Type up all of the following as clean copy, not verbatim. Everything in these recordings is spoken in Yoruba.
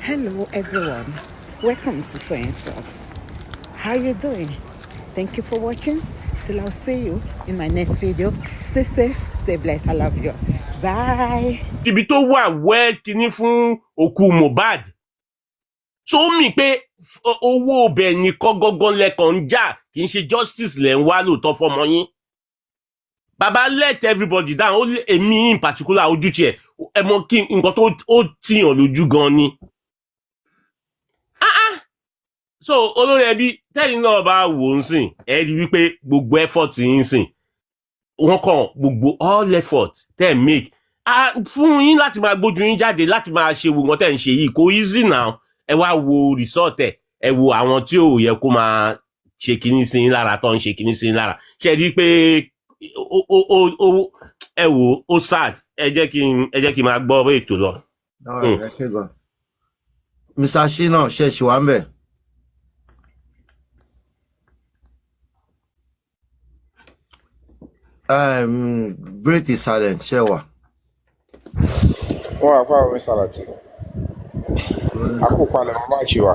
Hello everyone, welcome to Toyeen Talks. How you doing? Thank you for watching. Till I'll see you in my next video. Stay safe, stay blessed. I love you. Bye. Ibi tó wà wẹ́ kíní fún òkú Mohbad. So mi pé owó ọbẹ̀ nìkan gangan lẹ́kàn ń jà kì í ṣe justice lẹ́ ń wá lóòótọ́ fọmọ yín. Baba let everybody down. Ó èmi in particular ojú tiẹ̀ ẹ mọ̀ kí nǹkan tó ó tìyàn lójú gan ni. So Olori Ebi tẹ́lẹ̀ náà bá wò ń sìn ẹ rí wípé gbogbo effort yín sìn wọ́n kàn gbogbo all effort tẹ́ make fún yín láti máa gbójú yín jáde láti máa ṣe wo nǹkan tẹ́ ń ṣe yìí kò easy now ẹ wá wo result ẹ wo àwọn tí ò yẹ kó máa ṣe kíní sí yín lára tó ń ṣe kíní sí yín lára ṣe rí pé ẹ wò ó sad ẹ jẹ́ kí n máa gbọ́ ètò lọ. Mr. Shina ṣe ṣì wà ń bẹ̀. Great is silent, ṣe wà. Wọ́n àpá orin sàlàtì. Àkópalẹ̀ mọ́ máa ṣe wà.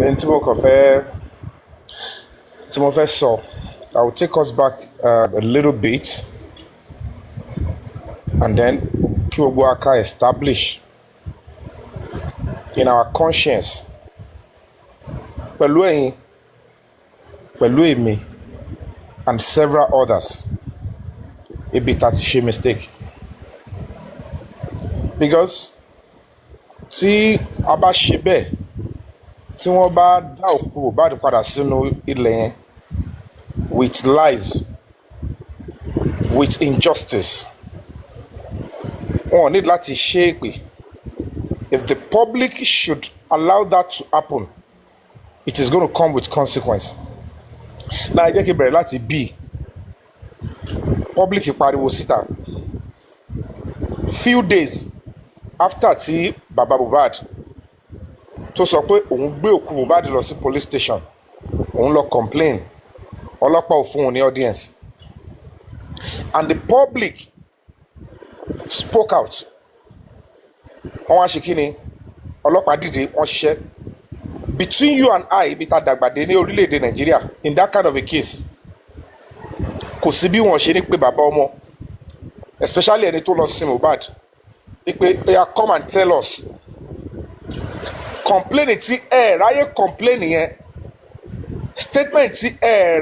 Ẹni tí mo fẹ́ sọ, I will take us back a little bit and then kí gbogbo aka establish in our conscience pẹ̀lú ẹ̀yin pẹ̀lú èmi and several others ibi tá ti ṣe mistake because tí a bá ṣe bẹ́ẹ̀ tí wọ́n bá dá òkú Mohbad padà sínú ilẹ̀ yẹn with lies with injustice wọn need láti ṣe é pé if the public should allow that to happen it is going to come with consequence. Now ẹ jẹ́ kí n bẹ̀rẹ̀ láti bí public pariwo síta few days after tí Baba Mohbad tó sọ pé òun gbé òkú Mohbad lọ sí police station òun lọ complain ọlọ́pàá ò fún òun ní audience and the public spoke out wọ́n wá ṣe kí ni ọlọ́pàá dìde wọ́n ṣiṣẹ́ between you and I ibi tá dàgbàdé ní orílẹ̀-èdè Nàìjíríà in that kind of a case kò sí bí wọ́n ṣe ní pé bàbá ọmọ especially ẹni tó lọ sí Mohbad ní pé oya come and tell us complaining tí ráyè complain yẹn statement tí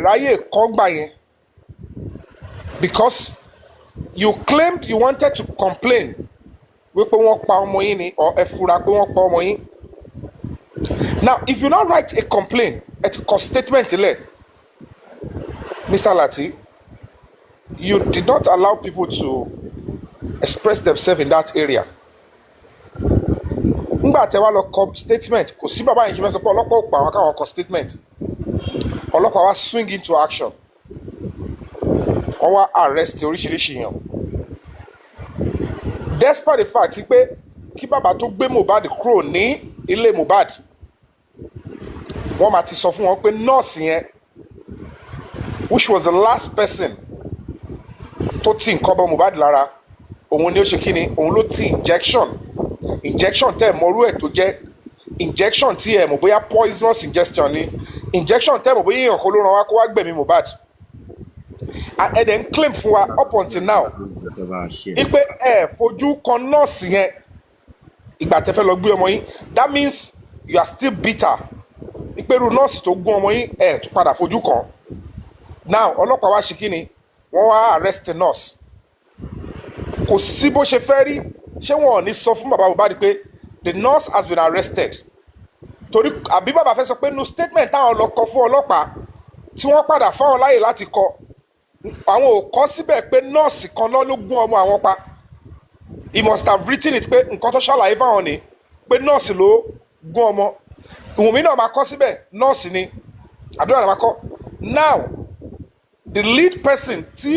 ráyè kọ́gbà yẹn because you claimed you wanted to complain wípé wọ́n pa ọmọ yín ni or ẹ fura pé wọ́n pa ọmọ yín. Now, if you now write a complaint, a statement, Mr. Lati, you did not allow people to express themselves in that area. Ngba tẹ́ wá lọ statement, kò sí bàbá yẹn ṣe fẹ́ sọ pé ọlọ́pàá ò pa àwọn káwọn kọ statement. Ọlọ́pàá wá swing into action. Wọ́n wá arrest oríṣiríṣi yẹn. Despite the fact pé kí bàbá tó gbé Mohbad kúrò ní ilé Mohbad wọ́n máa ti sọ fún wọn pé nọ́ọ̀sì yẹn which was the last person tó ti nǹkan bọ Mohbad lára òun ni ó ṣe kí ni òun ló ti injection tẹ́ ẹ̀ mọ́rú ẹ̀ tó jẹ́ injection tí ẹ̀ mọ̀ bóyá poisonous injection ni injection tẹ́ ẹ̀ mọ̀ bóyá èèyàn kan ló ràn wá kó wá gbẹ̀mí Mohbad ẹ̀ dẹ̀ ń claim fún wa up until now wípé ẹ̀ fojú kan nọ́ọ̀sì yẹn ìgbà tẹ́ fẹ́ lọ gbé ọmọ yín that means you are still bitter ìpẹ́rù nọ́ọ̀sì tó gún ọmọ yín ẹ̀ tún padà fojú kan now ọlọ́pàá wá ṣe kí ni wọ́n wá arrest nurse kò sí bó ṣe fẹ́ rí ṣé wọn ò ní sọ fún bàbá Mohbad pé the nurse has been arrested torí àbí bàbá fẹ́ sọ pé no statement táwọn lọ kọ fún ọlọ́pàá tí wọ́n padà fáwọn láyè láti kọ àwọn ò kọ síbẹ̀ pé nọ́ọ̀sì kan ló gún ọmọ àwọn pa he must have written it pé nǹkan tó ṣàlàyé fáwọn ni pé nọ́ọ̀sì ló gún ọmọ ìwọ̀nmí náà máa kọ́ síbẹ̀ nọ́ọ̀sì ni àdúrà náà máa kọ́ now the lead person tí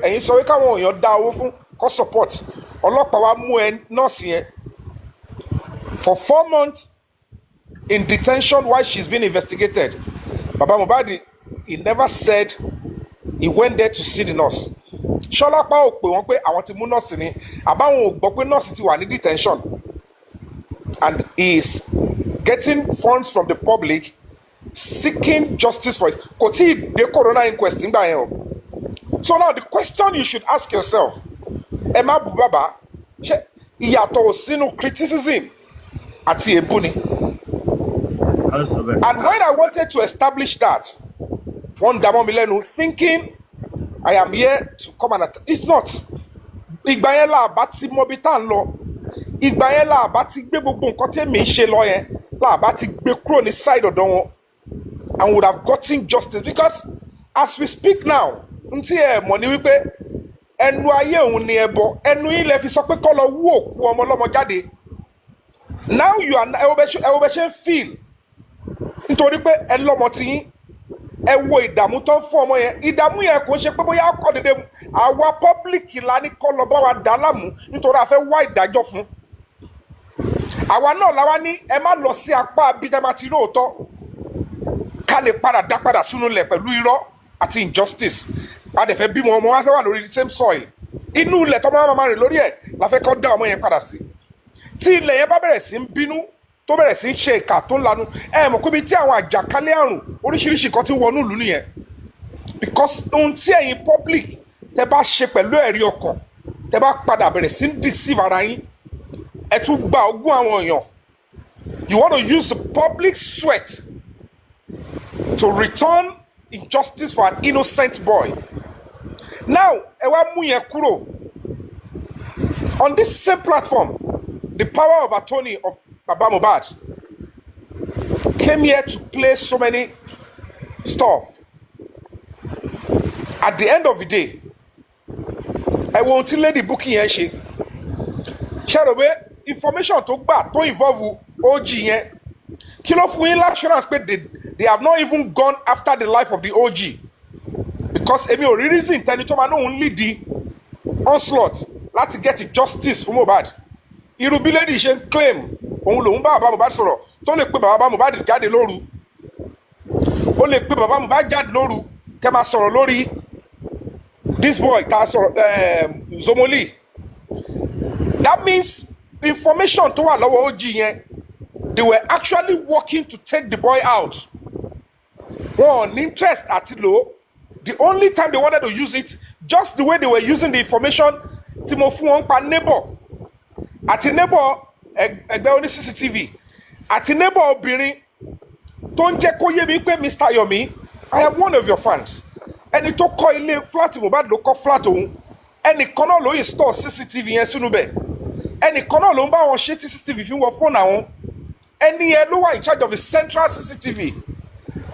ẹ̀yin sọ wí káwọn èèyàn dá owó fún kó support ọlọ́pàá wa mú nọ́ọ̀sì yẹn for 4 months in detention while she's being investigated. Baba Mohbad, he never said he went there to see the nurse. Ṣọlápá ò pè wọ́n pé àwọn ti mú nọ́ọ̀sì ni àbáwọn ò gbọ́ pé nọ́ọ̀sì ti wà ní detention and he is getting funds from the public seeking justice for it. Kò tí ì dé corona inquest nígbà yẹn o. So now the question you should ask yourself, ẹ má bú bàbá, ṣé ìyàtọ̀ ò sínú criticism àti èébú ni? And when I wanted to establish that, one dàmọ́ mi lẹ́nu thinking I am here to come and attack. It's not. Ìgbà yẹn là bá ti mọ bí tá à ń lọ. Ìgbà yẹn là bá ti gbé gbogbo nǹkan tẹ́mi ń ṣe lọ yẹn là bá ti gbé kúrò ní side ọ̀dọ̀ wọn and would have gotten justice because as we speak now n tí ẹ mọ̀ ní wípé ẹnu ayé òun ni ẹbọ ẹnu yín lẹ fi sọ pé kọ́ lọ wú òkú ọmọ ọlọ́mọ jáde. Now you are ẹ wo bẹ ṣe ń feel nítorí pé ẹ lọ́mọ ti yín ẹ wo ìdààmú tó ń fún ọmọ yẹn ìdààmú yẹn kò ń ṣe pé bóyá ọkọ dédé àwa public la ní kọ́ lọ bá wa dà láàmú nítorí a fẹ́ wá ìdájọ́ fún àwa náà la wá ní ẹ má lọ sí apá abidama ti lóòótọ́ ká lè dá padà sínú ilẹ̀ pẹ̀lú irọ́ àti injustice a dẹ̀ fẹ́ bímọ ọmọ wa fẹ́ wà lórí the same soil inú ilẹ̀ tó máa rìn lórí ẹ̀ la fẹ́ kọ́ dá ọmọ yẹn padà sí tí ilẹ̀ yẹn bá bẹ̀rẹ̀ sí ń bínú tó bẹ̀rẹ̀ sí ń ṣe ìkà tó ń lanu ẹ mọ̀ pé bí tí àwọn àjàkálẹ̀ àrùn oríṣiríṣi kan ti wọnú ìlú nìyẹn because ohun tí ẹ̀yin public tẹ bá ṣe pẹ̀lú ẹ̀rí ọkàn tẹ bá padà bẹ̀rẹ̀ sí ń deceive ara yín ẹ tún gba ogún àwọn èèyàn you want to use the public sweat to return injustice for an innocent boy now ẹ wá mú yẹn kúrò on this same platform the power of attorney of Baba Mohbad came here to play so many stuff. At the end of the day, I want to let the booking yẹn ṣe. Ṣé rò pé information tó gbà tó involve OG yẹn kí ló fún yín assurance pé they have not even gone after the life of the OG because èmi ò rí reason tẹni tó máa náà ń lead the onslaught láti get justice fún Mohbad. Irú bí lady ṣe ń claim òun lòun bá Baba Mohbad sọ̀rọ̀ tó lè pe Baba Mohbad jáde lóru ó lè pe Baba Mohbad jáde lóru kẹ́ máa sọ̀rọ̀ lórí this boy tá a sọ̀rọ̀ Zomoli that means information tó wà lọ́wọ́ OG yẹn they were actually working to take the boy out wọn ò ní interest àti lò the only time they wanted to use it just the way they were using the information tí mo fún wọn pa neighbor àti neighbor ẹgbẹ́ oní CCTV àti neighbor obìnrin tó ń jẹ́ kó yé mi pé Mr. Yomi I am one of your fans ẹni tó kọ́ ilé flat Mohbad ló kọ́ flat òun ẹnìkan náà ló install CCTV yẹn sínú bẹ̀ ẹnìkan náà ló ń bá wọn ṣe tí CCTV fi ń wọ fóònù àwọn ẹni yẹn ló wà in charge of the central CCTV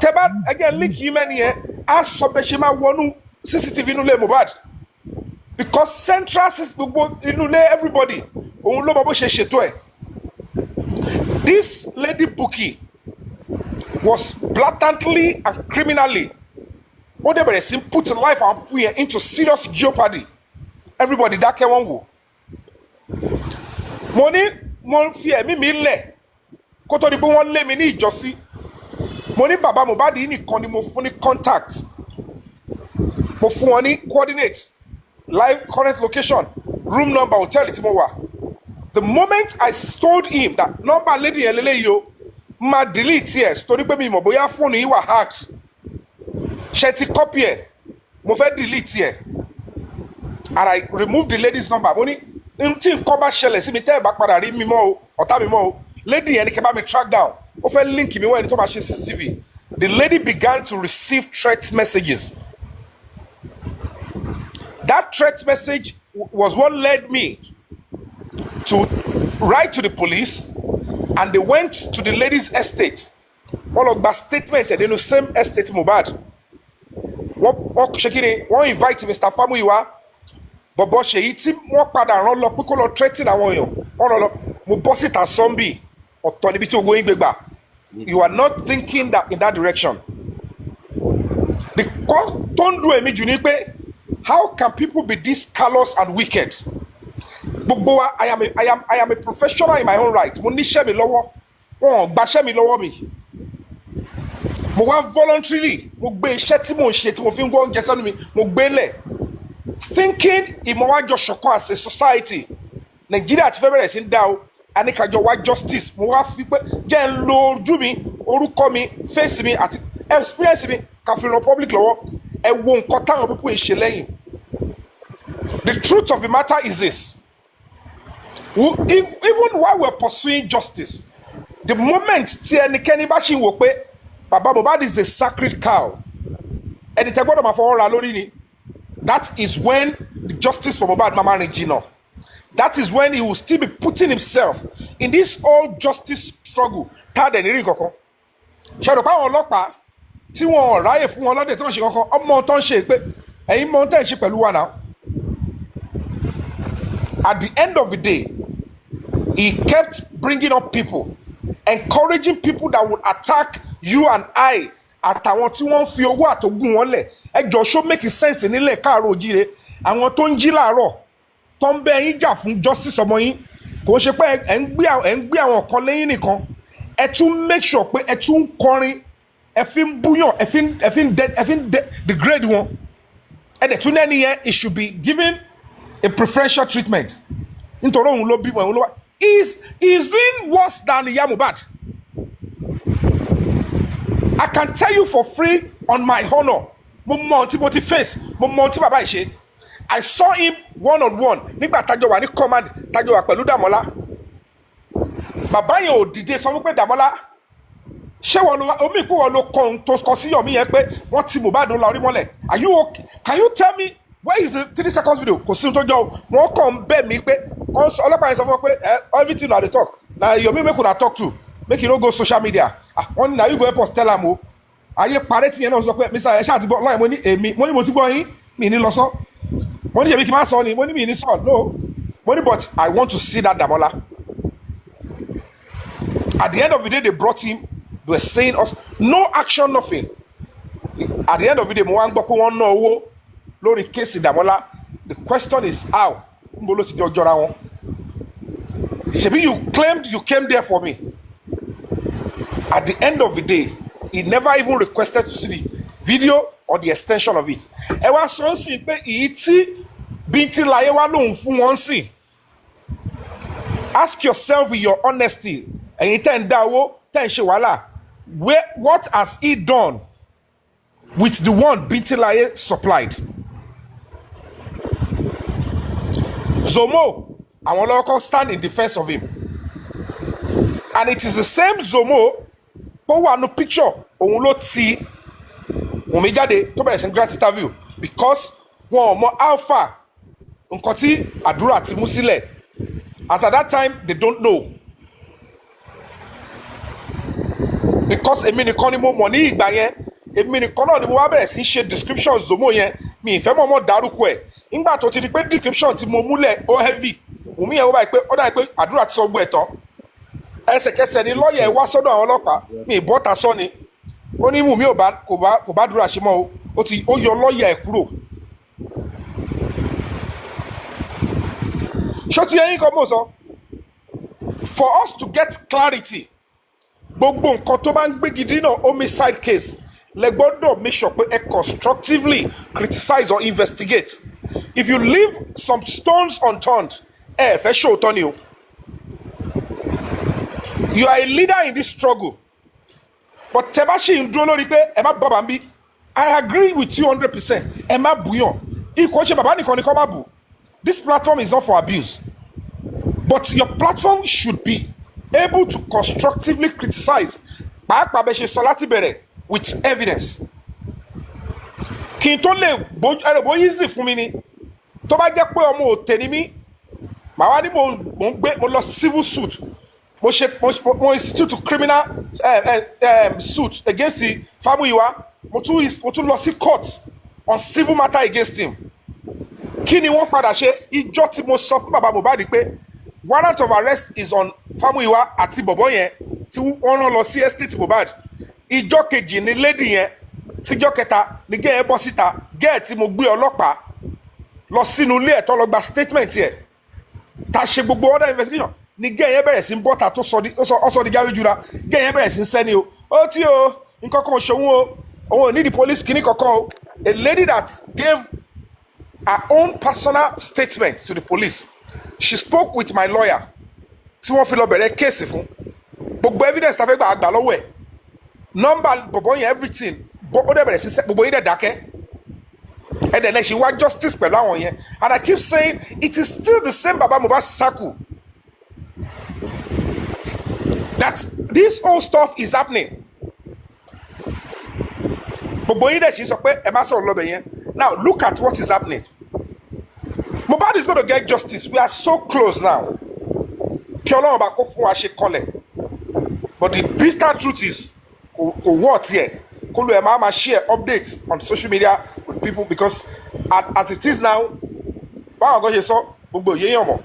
tẹ́bá again link yìí mẹ́ni yẹn á sọ bẹ́ẹ̀ ṣe máa wọnú CCTV inú ilé Mohbad because central gbogbo inú ilé everybody òun ló mọ bó ṣe ṣètò ẹ̀. This lady Bukky was blatantly and criminally ó dẹ̀ bẹ̀rẹ̀ sí put life and people here into serious jeopardy everybody dákẹ́ wọ́n wò mo ní mo fi ẹ̀mí mi lẹ̀ kó tó di pé wọ́n lé mi ní ìjọsí mo ní Baba Mohbad yìí nìkan ni mo fún ní contact mo fún wọn ní coordinate live current location room number hotel tí mo wà. The moment I told him that number lady yẹn lélẹ́yìí o ma delete ẹ̀ torí pé mi mọ̀ bóyá fóònù yìí wà hacked ṣe ti copy ẹ̀ mo fẹ́ delete ẹ̀ and I removed the lady's number mo ní tí nǹkan bá ṣẹlẹ̀ sí mi tẹ́ ẹ̀ bá padà rí mi mọ́ o ọ̀tá mi mọ́ o lady yẹn ni kẹ́ bá mi track down ó fẹ́ link mi wọ́n ẹni tó máa ṣe CCTV. The lady began to receive threat messages. That threat message was what led me to write to the police, and they went to the lady's estate. Wọ́n lọ gba statement ẹ̀ nínú same estate Mohbad. Wọ́n ṣe kí ni wọ́n invite Mr. Famuyiwa bọ̀bọ̀ ṣèyí tí wọ́n padà rán lọ pé kó lọ threaten àwọn èèyàn wọ́n lọ mo bọ́ síta sọ́ńbì ọ̀tọ̀ níbi tí gbogbo yín gbé gbà. You are not thinking that in that direction. The court tó ń dùn èmi jù ni pé how can people be this callous and wicked? Gbogbo wa I am a professional in my own right. Mo níṣẹ́ mi lọ́wọ́ wọn ò gbaṣẹ́ mi lọ́wọ́ mi. Mo wá voluntarily mo gbé iṣẹ́ tí mo ń ṣe tí mo fi ń wọ́ oúnjẹ sẹ́nu mi mo gbé lẹ̀ thinking ìmọ̀wájọ ṣọ̀kan as a society Nàìjíríà ti fẹ́ bẹ̀rẹ̀ sí ń dá o àníkàjọ wá justice mo wá fi pé jẹ́ ń lo ojú mi orúkọ mi face mi àti experience mi ká fi ran public lọ́wọ́ ẹ wo nǹkan táwọn pípọ̀ ń ṣe lẹ́yìn. The truth of the matter is this. Even while we're pursuing justice, the moment tí ẹnikẹ́ni bá ṣì ń wò pé Baba Mohbad is a sacred cow, ẹni tẹ́ gbọ́dọ̀ máa fọwọ́ ra lórí ni, that is when the justice for Mohbad máa rìn jìnnà. That is when he will still be putting himself in this whole justice struggle. Tá a dẹ̀ ní rí kankan. Ṣé àdùpá àwọn ọlọ́pàá tí wọ́n ráyè fún wọn lọ́dẹ̀ tó ń ṣe kankan ọmọ tó ń ṣe pé ẹ̀yin mọ tẹ́ ń ṣe pẹ̀lú wa náà. At the end of the day, he kept bringing up people, encouraging people that would attack you and I àtàwọn tí wọ́n fi owó àtògùn wọn lẹ̀. Ẹ jọ ṣó make sense nílẹ̀ káàárọ̀ òjíire àwọn tó ń jí láàárọ̀ tó ń bẹ yín jà fún justice ọmọ yín kò ṣe pé ẹ ń gbé àwọn kan lẹ́yìn nìkan ẹ tún make sure pé ẹ tún kọrin ẹ fi ń búyàn ẹ fi ń degrade wọn ẹ dẹ̀ tún lẹ́ni yẹn it should be given a preferential treatment nítorí òun ló bímọ òun ló wá he is doing worse than ìyá Mohbad. I can tell you for free on my honor mo mọ tí mo ti face mo mọ tí bàbá yìí ṣe. I saw him one-on-one nígbà tájọ wà ní command tájọ wà pẹ̀lú Dàmọ́lá. Bàbá yẹn ò dìde sọ wípé Dàmọ́lá ṣé wọn lo omi ìpín wọn lo kàn tó kọ sí yọ̀mí yẹn pé wọ́n ti Mohbad la orí mọ́lẹ̀. Are you okay? Can you tell me where is the 3 seconds video? Kò sí ohun tó jọ wọn kàn bẹ̀ mí pé ọlọ́pàá yẹn sọ fún ọ pé everything na dey talk na Yomi make una talk to make you no go social media. Wọ́n ní na you go help us tell am o. Ayé parẹ́ tí yẹn náà sọ pé Mr. Esha ti bọ́ lọ́yìn mo ní èmi mo ti gbọ́ yín mi ní lọ sọ. Mo ní ṣebí kí n má sọ ni mo ní mi ní sọ no mo ní but I want to see that Damola. At the end of the day they brought him they were saying us no action nothing. At the end of the day mo wá ń gbọ́ pé wọ́n ná owó lórí kéèsì Damola. The question is how n bolo ti jọra wọn. Ṣebí you claimed you came there for me. At the end of the day he never even requested to see the video or the extension of it. Ẹ wá sọ sí pé èyí tí Bíntín láyé wá lòun fún wọn sí. Ask yourself with your honesty. Ẹ̀yin tẹ́ ń dá owó tẹ́ ń ṣe wàhálà. What has he done with the one Bíntín láyé supplied? Zomo, àwọn lọ́kọ́ stand in defense of him. And it is the same Zomo tó wà ní picture òun ló ti Wùnmí jáde tó bẹ̀rẹ̀ sí grant interview because wọn ò mọ alpha nǹkan tí àdúrà ti mú sílẹ̀. As at that time they don't know because èmi nìkan ni mo mọ̀ ní ìgbà yẹn èmi nìkan náà ni mo wá bẹ̀rẹ̀ sí ṣe description Zomo yẹn mi ìfẹ́ mọ̀ dárúkọ ẹ̀ nígbà tó ti di pé description tí mo múlẹ̀ ó heavy Wùnmí yẹn wọ́n báyìí pé ó dàbí pé àdúrà ti sọ gbọ́ ẹ̀ tán ẹsẹ̀kẹsẹ̀ ni lọ́ọ̀yà ẹ̀ wá sọ́dọ̀ àwọn ọlọ́pàá mi ìbọ́ta sọ ni ó ní Wùnmí kò bá dúrà ṣe mọ́ ó yọ lọ́ọ̀yà ẹ̀ kúrò. ṣó ti yẹn kan mọ̀ sọ for us to get clarity gbogbo nǹkan tó bá ń gbé gidi náà homicide case lẹ gbọ́dọ̀ make sure pé ẹ constructively criticize or investigate. If you leave some stones unturned ẹ fẹ́ ṣòótọ́ ni o. You are a leader in this struggle but tẹ́ bá ṣì ń dúró lórí pé ẹ má bàbá ń bí I agree with you 100%. ẹ má bùyàn ikọ̀ ṣe bàbá nìkan ni kọ́ má bù. This platform is not for abuse but your platform should be able to constructively criticize pàápàá bẹ ṣe sọ láti bẹ̀rẹ̀ with evidence. Kí n tó lè bó easy fún mi ni tó bá jẹ́ pé ọmọ òtẹ̀ ni mí màá wá ní mo lọ civil suit mo institute criminal suit against the Famuyiwa mo tún lọ sí court on civil matter against him. Kí ni wọ́n padà ṣe ìjọ́ tí mo sọ fún bàbá Mohbad pé warrant of arrest is on Famuyiwa àti bọ̀bọ̀ yẹn tí wọ́n rán lọ sí estate Mohbad. Ìjọ́ kejì ni lady yẹn síjọ́ kẹta ni gẹ́ẹ̀ yẹn bọ́ síta gẹ́ẹ̀ tí mo gbé ọlọ́pàá lọ sínú ilé ẹ̀tọ́ lọ gba statement yẹn ta ṣe gbogbo other investigation ni gẹ́ẹ̀ yẹn bẹ̀rẹ̀ sí ń bọ́ta tó sọ di jáwé jura gẹ́ẹ̀ yẹn bẹ̀rẹ̀ sí ń sẹ́ni o ó tí o nǹkan kan ṣòwò o òun ò ní the police kìíní kankan o a lady that gave her own personal statement to the police. She spoke with my lawyer. Tí wọ́n fi lọ bẹ̀rẹ̀ case fún. Gbogbo evidence ta fẹ́ gba àgbà lọ́wọ́ ẹ̀. Number bọ̀bọ̀ yẹn everything. Ó dẹ̀ bẹ̀rẹ̀ sí gbogbo yín dẹ̀ dákẹ́. And then she want justice pẹ̀lú àwọn yẹn. And I keep saying it is still the same Baba Mohbad circle. That this whole stuff is happening. Gbogbo yín dẹ̀ ṣì sọ pé ẹ má sọ̀rọ̀ lọ́bẹ̀ yẹn. Now look at what is happening. Mohbad is going to get justice. We are so close now. Kí Ọlọ́run bá kó fún wa ṣe kọlẹ̀. But the bitter truth is, what here? Kó lu ẹ̀ máa share updates on social media with people because as it is now, báwọn kan ṣe sọ gbogbo yéèyàn mọ̀.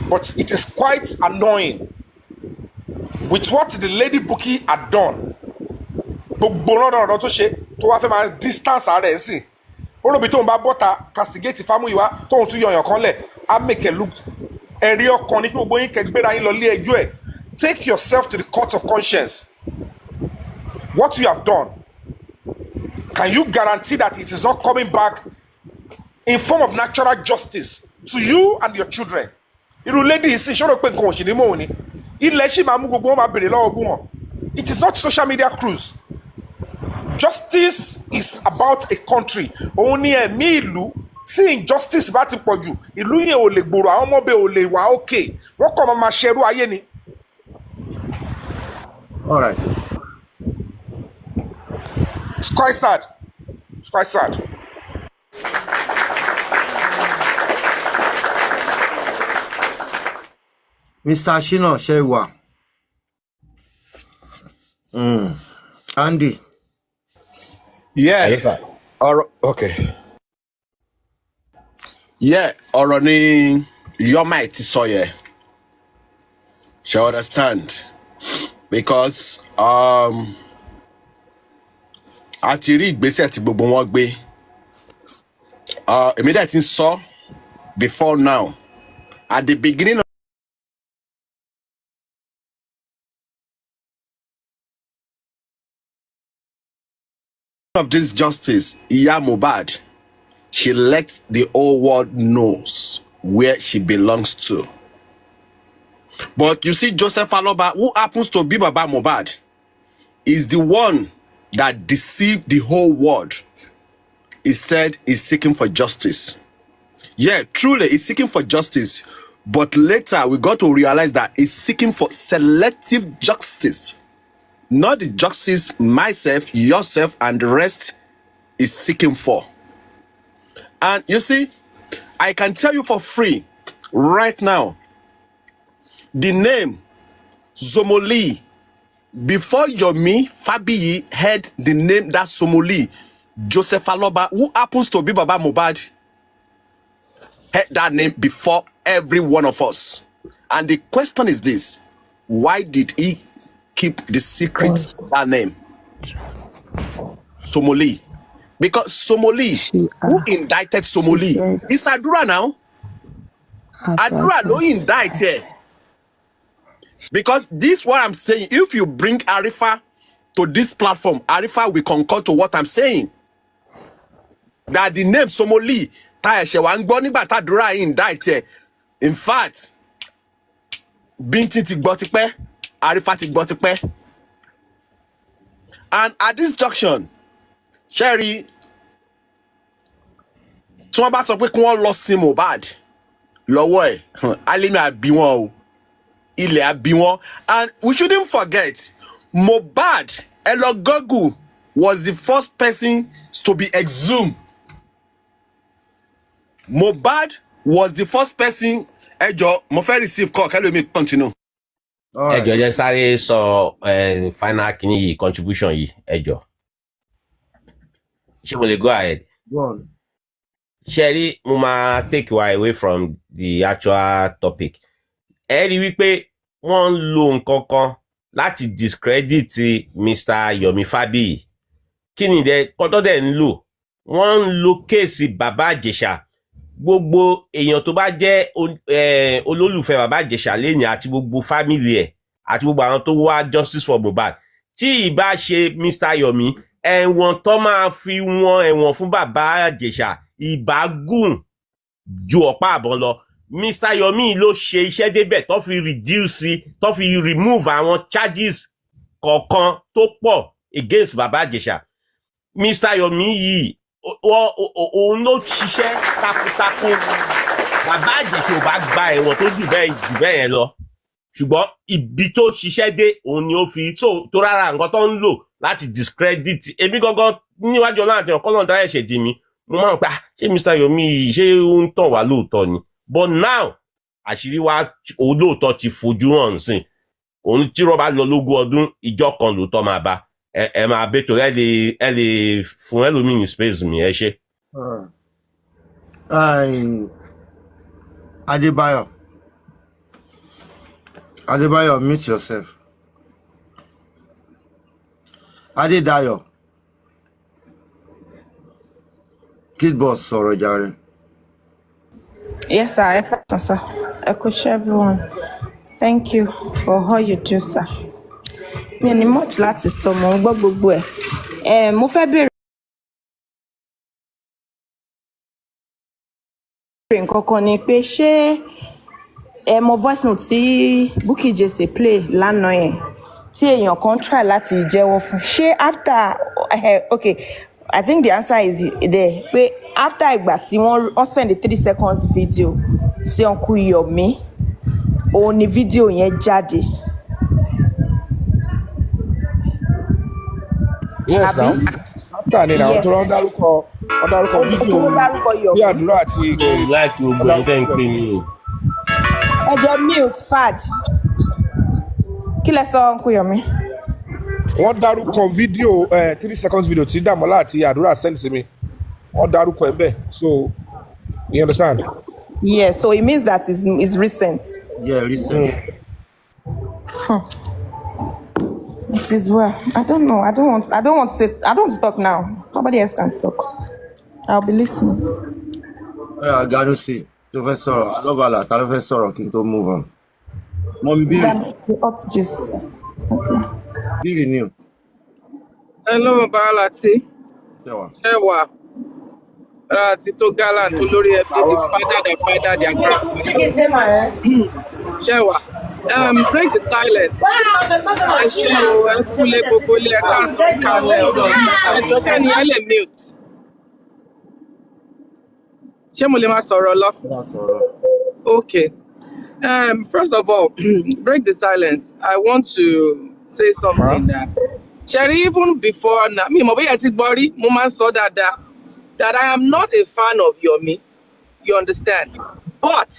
But it is quite annoying with what the lady Bukky had done. Gbogbo ọ̀rọ̀ tó ṣe tó wá fẹ́ máa distance ara ẹ̀ sìn. Ó rò bí tóun bá bọ́ta castigate Fámúyìwá tóun tún yọyàn kan lẹ̀ á make it look ẹ̀rí ọkàn ní kí gbogbo yín kẹgbẹ́ra yín lọ lé ẹjọ́ ẹ̀. Take yourself to the court of conscience. What you have done, can you guarantee that it is not coming back in form of natural justice to you and your children? Irú lady yìí sì ṣòro pé nǹkan òṣì ní mò ń ní. Ilẹ̀ ṣì máa mú gbogbo wọn máa bèrè lọ́wọ́ bú wọn. It is not social media cruise. Justice is about a country. Òun ni ẹ̀mí ìlú tí injustice bá ti pọ̀ jù ìlú yẹn ò lè gbòòrò àwọn ọmọ bẹ́ẹ̀ ò lè wà okay. Wọ́n kàn máa ṣerú ayé ni. All right. It's quite sad. It's quite sad. Mr. Shina Shewa. Andy. Yeah. Okay. Yeah, ọ̀rọ̀ ni Yoma ti sọ yẹn. She understand because a ti rí ìgbésẹ̀ tí gbogbo wọn gbé. Èmi dẹ̀ ti sọ before now at the beginning of this justice, Iya Mohbad, she let the whole world knows where she belongs to. But you see, Joseph Aloba, who happens to be Baba Mohbad, is the one that deceived the whole world. He said he's seeking for justice. Yeah, truly, he's seeking for justice. But later, we got to realize that he's seeking for selective justice. Not the justice myself, yourself, and the rest is seeking for. And you see, I can tell you for free right now, the name Zomoli, before Yomi Fabiyi heard the name that Somoli, Joseph Aloba, who happens to be Baba Mohbad, heard that name before every one of us. And the question is this: why did he keep the secret of that name? Somoli. Because Somoli, who indicted Somoli, is Adura now. Adura no indict here. Because this what I'm saying, if you bring Arifa to this platform, Arifa will concur to what I'm saying. That the name Somoli, Adura indict here. In fact, Binti Tigbotipe, Arifa Tigbotipe. And at this junction, Sherry, tí wọ́n bá sọ pé kí wọ́n lọ sin Mohbad lọ́wọ́ ẹ̀, alimi àbí wọn o, ilẹ̀ àbí wọn. And we shouldn't forget, Mohbad, Elogogu, was the first person to be exhumed. Mohbad was the first person. Ẹjọ́, mo fẹ́ receive call, can you continue? Ẹjọ́ jẹ́ sáré sọ final kini yìí contribution yìí ẹjọ́. Ṣé mo lè go ahead? Go on. Sherry, mo máa take you away from the actual topic. Ẹ rí wípé wọ́n ń lo nǹkan kan láti discredit Mr. Yomi Fabiyi. Kí ni dẹ kọ́tọ́ dẹ̀ ń lò? Wọ́n ń lo kéèsì Bàbá Ìjẹ̀ṣà. Gbogbo èèyàn tó bá jẹ́ olólùfẹ́ Bàbá Ìjẹ̀ṣà lẹ́yìn àti gbogbo family ẹ̀ àti gbogbo àwọn tó wá Justice for Mohbad. Tí ìbá ṣe Mr. Yomi ẹ̀wọ̀n tó máa fi wọn ẹ̀wọ̀n fún bàbá Ìjẹ̀ṣà ìbágùn ju ọ̀pá àbọ̀n lọ. Mr. Yomi ló ṣe iṣẹ́ débẹ̀ tó fi reduce tó fi remove àwọn charges kọ̀ọ̀kan tó pọ̀ against bàbá Ìjẹ̀ṣà. Mr. Yomi yìí òun ló ṣiṣẹ́ takuntakun. Bàbá Ìjẹ̀ṣà ò bá gba ẹ̀wọ̀n tó jù bẹ́ẹ̀ yẹn lọ, ṣùgbọ́n ibi tó ṣiṣẹ́ dé òun ni ó fi tó rárá nǹkan tó ń lò láti discredit èmi gangan níwájú ọlọ́run àti ọ̀kọ́ náà dára ẹ̀ṣẹ̀ dì mí. Mo máa ń pa ṣé Mr. Yomi yìí ṣé ó ń tàn wá lóòótọ́ ni, but now àṣírí wa olóòótọ́ ti fojú hàn sìn. Òun tí rọ́bà lọ lógún ọdún ìjọ kan lóòótọ́ máa bá ẹ máa bẹ́ torí ẹ lè fún ẹlòmíì ní space mi ẹ ṣe. Adebayo, mute yourself. Adedayo. Kid boss sọ̀rọ̀ jàre. Yes, sir. Sir. I could share everyone. Thank you for all you do, sir. Mi ní much láti sọ mo ń gbọ́ gbogbo ẹ̀. Mo fẹ́ béèrè nǹkan kan ni pé ṣé mo voice note tí Bukky Jesse play lánàá yẹn tí èèyàn kan try láti jẹ́wọ́ fún ṣé after okay, I think the answer is there pé after ìgbà tí wọ́n send the 3 seconds video sí Uncle Yomi òun ni video yẹn jáde. Yes, now. After ni na tó rán dárúkọ fídíò bí àdúrà àti Like you go then pay me. Ẹ jẹ́ mute Fad. Kí lẹ sọ Uncle Yomi? wọ́n dárúkọ fídíò 3 seconds video tí Dàmọ́lá àti àdúrà send sí mi. Wọ́n dárúkọ ẹ̀ bẹ́ẹ̀. So you understand? Yes, so it means that it's recent. Yeah, recent. It is well. I don't know. I don't want to talk now. Somebody else can talk. I'll be listening. Ganu sí. Tó fẹ́ sọ̀rọ̀. Alọ́bàlà, ta ló fẹ́ sọ̀rọ̀ kí n tó move on. Mọ̀mí bírí. The hot gist. Okay. Bírí ni o. Hello, Baba Lati. Ṣẹ́wà. Ẹwà. Àti tó gallant Olori Ebi, the father, their grandfather. Ṣẹ́wà. Break the silence. Ẹ ṣe o, ẹ kúlé gbogbo ilé ẹ káàsán kalẹ̀ ọ̀rọ̀. Ẹjọ́ kẹ́ni ẹ lè mute. Ṣé mo lè máa sọ̀rọ̀ lọ? Má sọ̀rọ̀. Okay. First of all, break the silence. I want to say something that Sherry, even before now, me, that I am not a fan of Yomi. You understand? But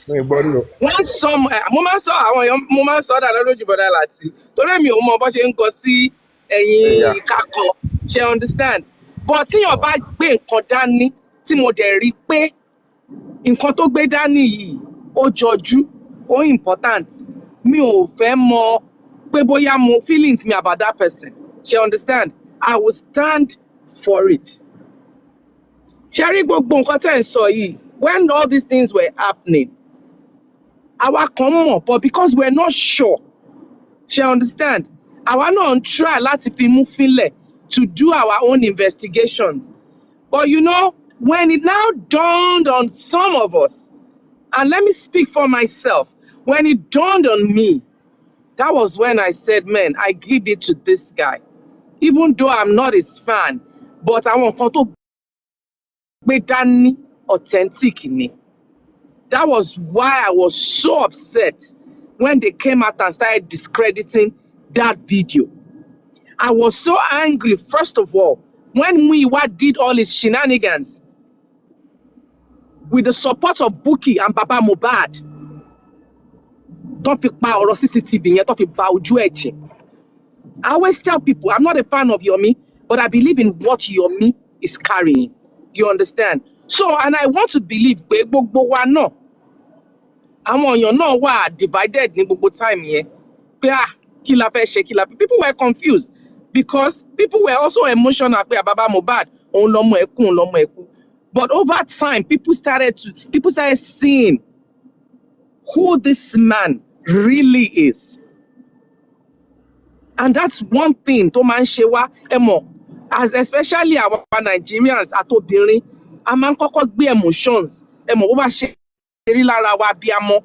when some moment saw that I don't Baba Lati. Torí mi ò mọ bó ṣe ń kọ sí ẹ̀yìn ìkakọ. She understand? But tí yàn bá gbé nǹkan dání tí mo dẹ̀ rí pé nǹkan tó gbé dání yìí ó jọjú, ó important. Mi ò fẹ́ mọ̀ pé bóyá mo feelings me about that person. She understand? I will stand for it. Sherry gbogbo nǹkan tẹ́ ń sọ yìí, when all these things were happening, àwa kan mọ̀, but because we're not sure, she understand? Àwa náà ń try láti fi mú fínlẹ̀ to do our own investigations. But you know, when it now dawned on some of us, and let me speak for myself, when it dawned on me, that was when I said, man, I give it to this guy. Even though I'm not his fan, but I want to be done authentic in me. That was why I was so upset when they came out and started discrediting that video. I was so angry, first of all, when Muyiwa did all his shenanigans with the support of Bukky and Baba Mohbad. Don't pick power or CCTV, don't pick power. I always tell people, I'm not a fan of Yomi, but I believe in what Yomi is carrying. You understand? So, and I want to believe pé gbogbo wa náà àwọn èèyàn náà wà divided ní gbogbo time yẹn pé kí la fẹ́ ṣe kí la. People were confused because people were also emotional pé Baba Mohbad òun lọmọ ẹkún. But over time, people started seeing who this man really is. And that's one thing tó máa ń ṣe wá ẹ mọ̀ as especially our Nigerians àtobìnrin a máa ń kọ́kọ́ gbé emotions ẹ mọ̀ bó bá ṣe rí lára wa bí a mọ̀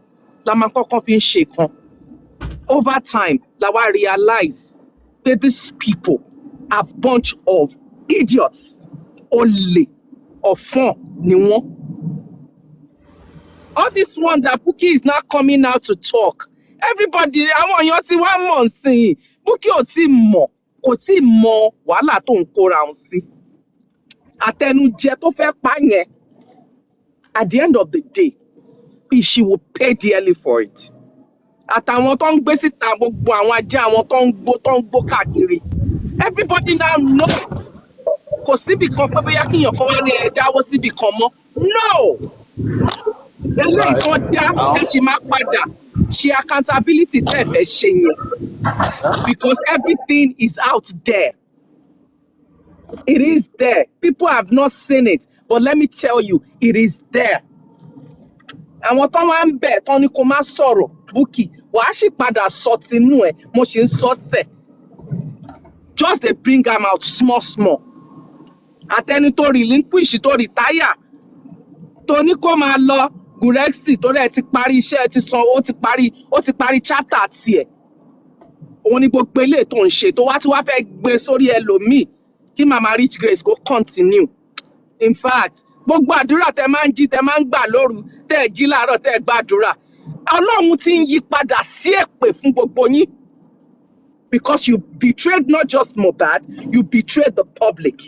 la máa ń kọ́kọ́ fi ń ṣe kan over time la wá realize that these people are bunch of idiots olè ọ̀fọ̀n ni wọ́n. All these ones that Bukky is now coming out to talk everybody àwọn èèyàn tí wá mọ̀ sí Bukky ò tí mọ̀ kò tí mọ wàhálà tó ń kóra òun sí àtẹnujẹ tó fẹ́ pa yẹn at the end of the day she will pay dearly for it àtàwọn tó ń gbé síta gbogbo àwọn ajá àwọn tó ń gbó káàkiri everybody now know kò síbì kan pé bóyá kíyàn kan wá ní ẹ dáwọ́ síbì kan mọ́ no eléyìí kan dá ẹ ṣì máa padà ṣe accountability tẹ̀ fẹ́ ṣe yẹn because everything is out there. It is there. People have not seen it, but let me tell you, it is there. Àwọn tó wá ń bẹ̀ tán ni kò má sọ̀rọ̀ Bukky, wàá sì padà sọ tinú ẹ̀, mo sì ń sọ sẹ̀. Just dey bring am out small small. Àtẹni tó relinquish tó retire, tó ní kó máa lọ Gurexi tó rẹ̀ ti parí iṣẹ́ ti san ó ti parí chapter tiẹ̀. Òun ni gbogbo eléyìí tó ń ṣe tó wá tí wá fẹ́ gbé sórí ẹlòmíì. Kí Mama Rich Grace go continue. In fact, gbogbo àdúrà tẹ máa ń jí tẹ máa ń gbà lóru tẹ jí láàárọ̀ tẹ gbàdúrà. Ọlọ́run ti ń yí padà sí èpè fún gbogbo yín. Because you betrayed not just Mohbad, you betrayed the public.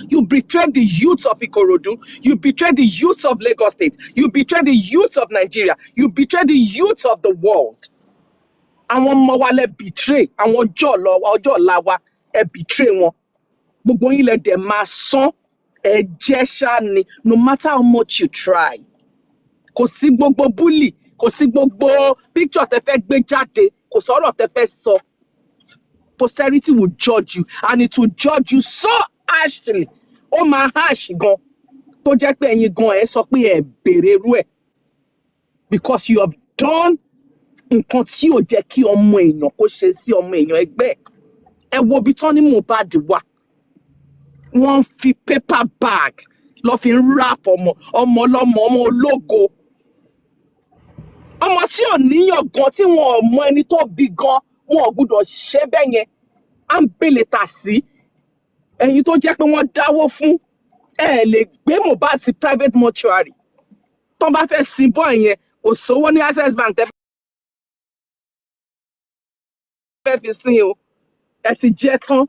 You betrayed the youth of Ikorodu. You betrayed the youth of Lagos State. You betrayed the youth of Nigeria. You betrayed the youth of the world. Àwọn ọmọ wa lẹ betray. Àwọn ọjọ́ ọ̀la wa ẹ betray wọn. Gbogbo yín lẹ dẹ̀ máa san ẹ̀jẹ̀ ṣá ni no matter how much you try. Kò sí gbogbo bully, kò sí gbogbo picture tẹ fẹ́ gbé jáde, kò sọ̀rọ̀ tẹ fẹ́ sọ. Posterity will judge you and it will judge you so harshly. Ó máa harsh gan. Tó jẹ́ pé ẹ̀yin gan ẹ sọ pé ẹ béèrè irú ẹ̀. Because you have done nǹkan tí ò jẹ́ kí ọmọ èèyàn kó ṣe sí ọmọ èèyàn ẹgbẹ́. Ẹ wo ibi tán ní Mohbad wà. Wọ́n fi paper bag lọ fi wrap ọmọ ọlọ́mọ ọmọ ológo. Ọmọ tí ò níyàn gan tí wọn ò mọ ẹni tó bí gan wọn ò gbúdọ̀ ṣe bẹ́ẹ̀ yẹn. À ń bèlè tà sí. Ẹ̀yin tó jẹ́ pé wọ́n dáwó fún ẹ lè gbé Mohbad sí private mortuary. Tán bá fẹ́ sin bọ́ yẹn kò sówó ní Access Bank tẹ́ fẹ́ fi sin o. Ẹ ti jẹ́ tán.